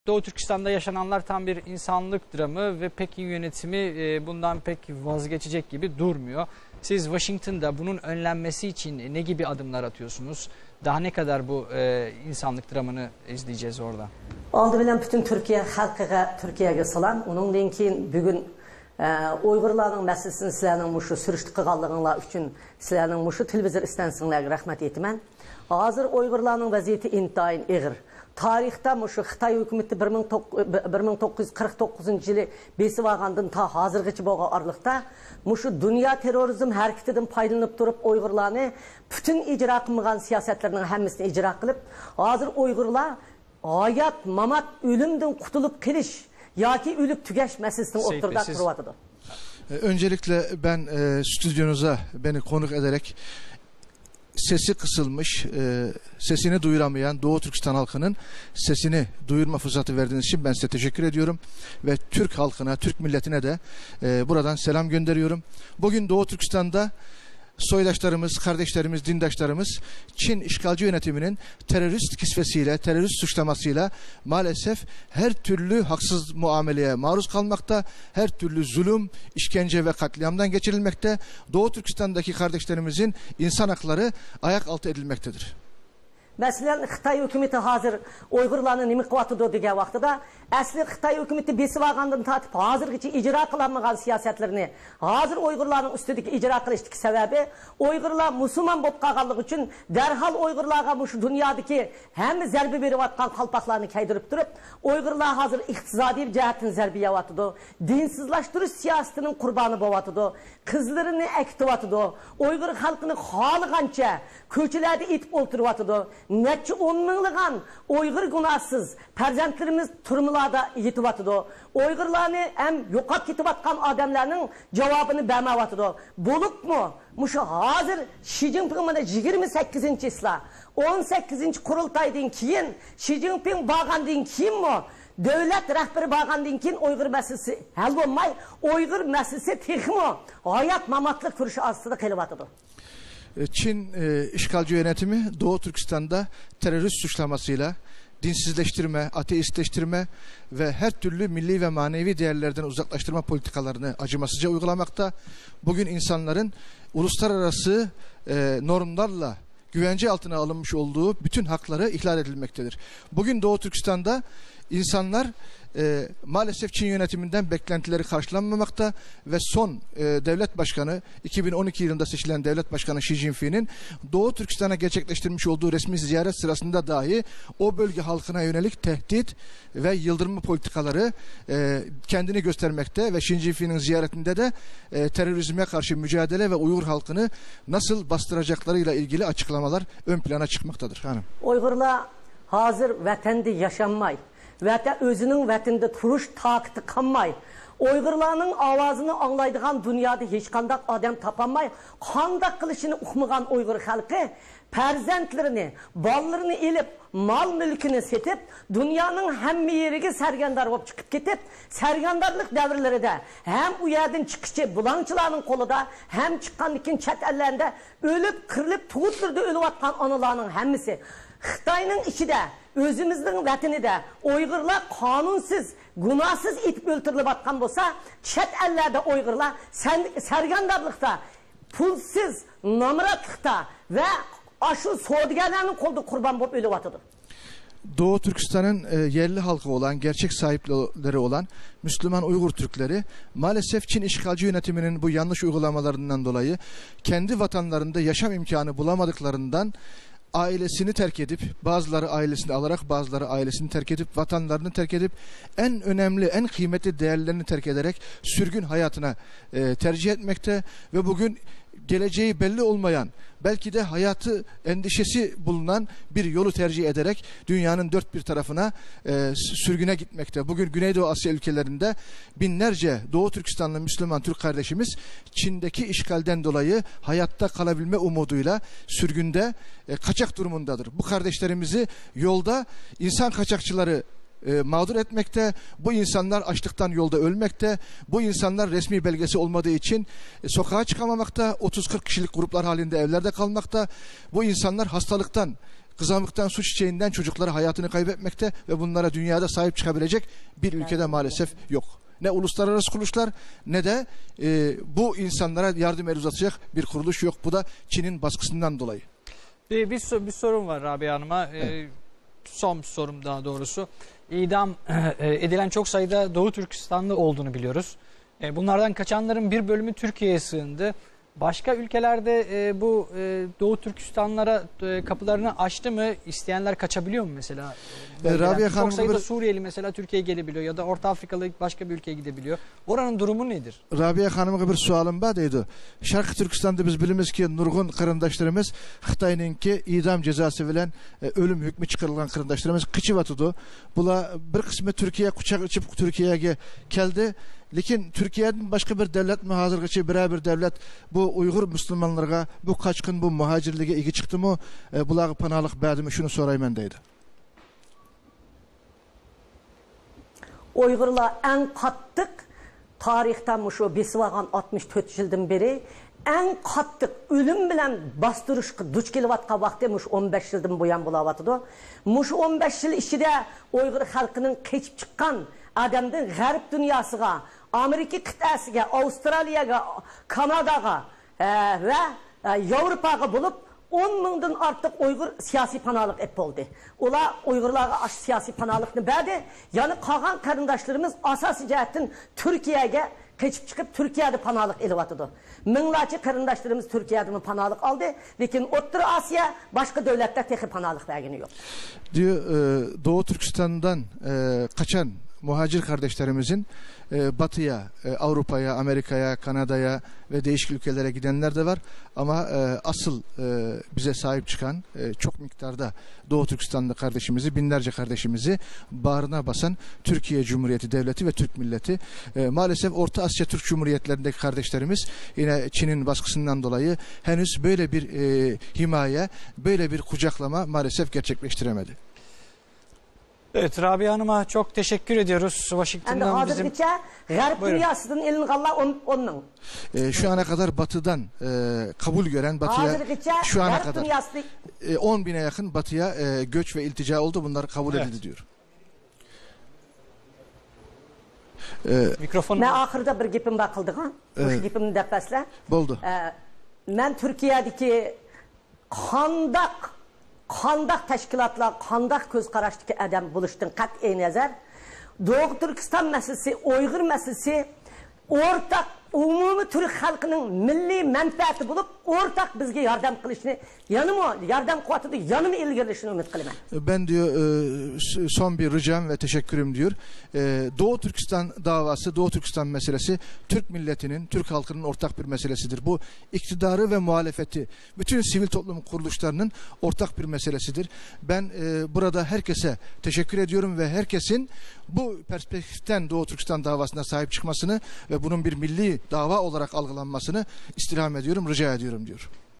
Doğu Türkistan'da yaşananlar tam bir insanlık dramı ve Pekin yönetimi bundan pek vazgeçecek gibi durmuyor. Siz Washington'da bunun önlenmesi için ne gibi adımlar atıyorsunuz? Daha ne kadar bu insanlık dramını izleyeceğiz orada? Aldı bilen bütün Türkiye halkıga, Türkiye'ye salam. Onun keyin bugün Uygurlarning meselesini sizlarning muşu sürüştü qilganliginglar uchun sizlarning muşu televizor istansiyanglarga rahmat aytaman. Hozir Uygurlarning vaziyati intayin ig'ir. Tarixda muşu Xitoy hukumati 1949-yili besib olgandan ta hozirgacha bo'lgan oraliqda muşu dunyo terrorizm harakatidan foydalanib turib Uygurlarni bütün ijro qilmagan siyosatlarning hammasini ijro qilib, hozir Uygurlar hayat, mamat, ölümden qutulup qilish yoki ölüp tügeş meselesini ortada turvatıdı. Öncelikle ben stüdyonuza beni konuk ederek sesi kısılmış, sesini duyuramayan Doğu Türkistan halkının sesini duyurma fırsatı verdiğiniz için ben size teşekkür ediyorum. Ve Türk halkına, Türk milletine de buradan selam gönderiyorum. Bugün Doğu Türkistan'da soydaşlarımız, kardeşlerimiz, dindaşlarımız Çin işgalci yönetiminin terörist kisvesiyle, terörist suçlamasıyla maalesef her türlü haksız muameleye maruz kalmakta, her türlü zulüm, işkence ve katliamdan geçirilmekte. Doğu Türkistan'daki kardeşlerimizin insan hakları ayak altı edilmektedir. Mesela Xitoy hukumati hozir Uygurlarni nima qilyapti degan vaqtida asli Xitoy hukumati besib olgandan tortib hozirgacha ijro qilinmagan siyosatlarni hozir Uygurlarning ustidagi ijro qilishdagi sababi Uygurlar musulmon bo'lib qolganligi uchun darhol Uygurlarga shu dunyodagi hamma zarba berayotgan qalpoqlarni kaydirib turib Uygurlar hozir iqtisodiy jihatdan zarba yeyapti, dinsizlashtirish siyosatining qurboni bo'lyapti, qizlarini akityapti, Uygur xalqini xohlagancha ko'chalarda etib o'ltiryapti. Neçe 10 minliğen Uygur günahsız perzentlerimiz turmularda yetivatıdı. Uygurlarını hem yokat yetivatkan adamlarının cevabını vermevatıdı. Buluk mu? Muşu hazır Xi Jinping'in 28. isla 18. kurultaydan keyin Xi Jinping bağandın kim mi? Devlet rehberi bağandın keyin Uygur meselesi hal olmay, Uygur meselesi tekmi? Hayat mamatlık kuruşu aslında kelyaptı. Çin işgalci yönetimi Doğu Türkistan'da terörist suçlamasıyla dinsizleştirme, ateistleştirme ve her türlü milli ve manevi değerlerden uzaklaştırma politikalarını acımasızca uygulamakta. Bugün insanların uluslararası normlarla güvence altına alınmış olduğu bütün hakları ihlal edilmektedir. Bugün Doğu Türkistan'da insanlar maalesef Çin yönetiminden beklentileri karşılanmamakta ve son devlet başkanı 2012 yılında seçilen devlet başkanı Xi Jinping'in Doğu Türkistan'a gerçekleştirmiş olduğu resmi ziyaret sırasında dahi o bölge halkına yönelik tehdit ve yıldırma politikaları kendini göstermekte ve Xi Jinping'in ziyaretinde de terörizme karşı mücadele ve Uygur halkını nasıl bastıracaklarıyla ilgili açıklamalar ön plana çıkmaktadır. Hanım. Uygurlar hazır vatanda yaşanmay. Vətə özünün vətində turuş taqıtı qanmay. Uygurlarning avazını anlaydigan dünyada hech qanday adam tapanmay, qanday qilishini uqmagan Uygur xalqi farzandlarini, bolalarini elib, mal mulkini setib, dunyoning hamma yeriga sargandar bo'lib chiqib ketib, sargandarlik davrlarida ham u yerdan chiqishi bulangchilarning qo'lida, ham chiqqandan keyin chet ellarda o'lib, qirilib, tug'utlarda o'layotgan onalarning hammasi Xitoyning ichida özümüzün vatanida Uygurlar kanunsuz, günahsız etip öldürülüp atkan olsa, çet ellerde Uygurlar sergandarlıkta, pulsuz, namratlıkta ve aşı soğudigarlarının kolda kurban bulup ölüp atıdır. Doğu Türkistan'ın yerli halkı olan, gerçek sahipleri olan Müslüman Uygur Türkleri maalesef Çin işgalci yönetiminin bu yanlış uygulamalarından dolayı kendi vatanlarında yaşam imkanı bulamadıklarından ailesini terk edip, bazıları ailesini alarak, bazıları ailesini terk edip, vatanlarını terk edip, en önemli, en kıymetli değerlerini terk ederek sürgün hayatına tercih etmekte ve bugün geleceği belli olmayan, belki de hayatı endişesi bulunan bir yolu tercih ederek dünyanın dört bir tarafına sürgüne gitmekte. Bugün Güneydoğu Asya ülkelerinde binlerce Doğu Türkistanlı Müslüman Türk kardeşimiz Çin'deki işgalden dolayı hayatta kalabilme umuduyla sürgünde kaçak durumundadır. Bu kardeşlerimizi yolda insan kaçakçıları mağdur etmekte, bu insanlar açlıktan yolda ölmekte, bu insanlar resmi belgesi olmadığı için sokağa çıkamamakta, 30-40 kişilik gruplar halinde evlerde kalmakta, bu insanlar hastalıktan kızamıktan su çiçeğinden çocukları hayatını kaybetmekte ve bunlara dünyada sahip çıkabilecek bir ülkede maalesef yok. Ne uluslararası kuruluşlar ne de bu insanlara yardım el uzatacak bir kuruluş yok. Bu da Çin'in baskısından dolayı. Bir sorum var Rabia Hanım'a. Evet. Son sorum daha doğrusu. İdam edilen çok sayıda Doğu Türkistanlı olduğunu biliyoruz. Bunlardan kaçanların bir bölümü Türkiye'ye sığındı. Başka ülkelerde bu Doğu Türkistanlara kapılarını açtı mı? İsteyenler kaçabiliyor mu mesela? Rabia Çok Hanım sayıda Suriyeli mesela Türkiye'ye gelebiliyor ya da Orta Afrikalı başka bir ülkeye gidebiliyor. Oranın durumu nedir? Rabia Hanım'a bir sualım var deydi. Şarkı Türkistan'da biz bilimiz ki nurgun kırındaşlarımız Xitay'nınki idam cezası bilen ölüm hükmü çıkarılan kırındaşlarımız kıçı vatıdı. Bula bir kısmı Türkiye kucak açıp Türkiye'ye geldi. Lekin Türkiye'nin başka bir devlet mi hazırgacha bir devlet bu Uygur Müslümanlarga bu kaçkın bu muhacirlige ilgi çıktı mı? Bulağı panalık berdi mi? Şunu sorayım deydi. Uygurlar en kattık tarihten şu besivagan 64 yıldan beri en kattık ölüm bilen bastırışkı duç kelivatqa vakti 15 yıldan bu yan bulavatıdı. 15 yıl içinde Uygur halkının keçip çıkan adamdan garip dünyasıga, Amerika kıtasıga, Avustralya'ga, Kanada'ga ve Avrupa'ga bulup 10 mingden artık Uygur siyasi panalık ep oldu. Ola Uygurlarga siyasi panalıkını verdi. Yani kalan karındaşlarımız asası cihetten Türkiye'ye keçip çıkıp Türkiye'de panalık elivatıdı. Minglarca karındaşlarımız Türkiye'de mi panalık aldı. Lakin Orta Asya başka devletler tek panalık vergini yok. Diyor Doğu Türkistan'dan kaçan muhacir kardeşlerimizin batıya, Avrupa'ya, Amerika'ya, Kanada'ya ve değişik ülkelere gidenler de var. Ama asıl bize sahip çıkan çok miktarda Doğu Türkistanlı kardeşimizi, binlerce kardeşimizi bağrına basan Türkiye Cumhuriyeti Devleti ve Türk milleti. Maalesef Orta Asya Türk Cumhuriyetlerindeki kardeşlerimiz yine Çin'in baskısından dolayı henüz böyle bir himaye, böyle bir kucaklama maalesef gerçekleştiremedi. Evet, Rabia Hanım'a çok teşekkür ediyoruz. Washington'dan bizim... Garip dünyasının elini kalla onun. Şu ana kadar batıdan kabul gören batıya şu ana kadar 10 bine yakın batıya göç ve iltica oldu. Bunlar kabul edildi diyor. Mikrofonu... Ben ahırda bir gipim bakıldı. Bu gipimini defasla. Oldu. Ben Türkiye'deki kandak teşkilatlar, kandak göz karşıdaki adam buluştun kat'i nazar. Doğu Türkistan meselesi, Uygur meselesi ortak umumi Türk halkının milli menfaati bulup ortak bizge yardım kılışını yardım kuvveti yanımı ilgilenişini ümit kılımı. Ben diyor son bir ricam ve teşekkürüm diyor. Doğu Türkistan davası, Doğu Türkistan meselesi Türk milletinin, Türk halkının ortak bir meselesidir. Bu iktidarı ve muhalefeti, bütün sivil toplum kuruluşlarının ortak bir meselesidir. Ben burada herkese teşekkür ediyorum ve herkesin bu perspektiften Doğu Türkistan davasına sahip çıkmasını ve bunun bir milli dava olarak algılanmasını istirham ediyorum, rica ediyorum diyor.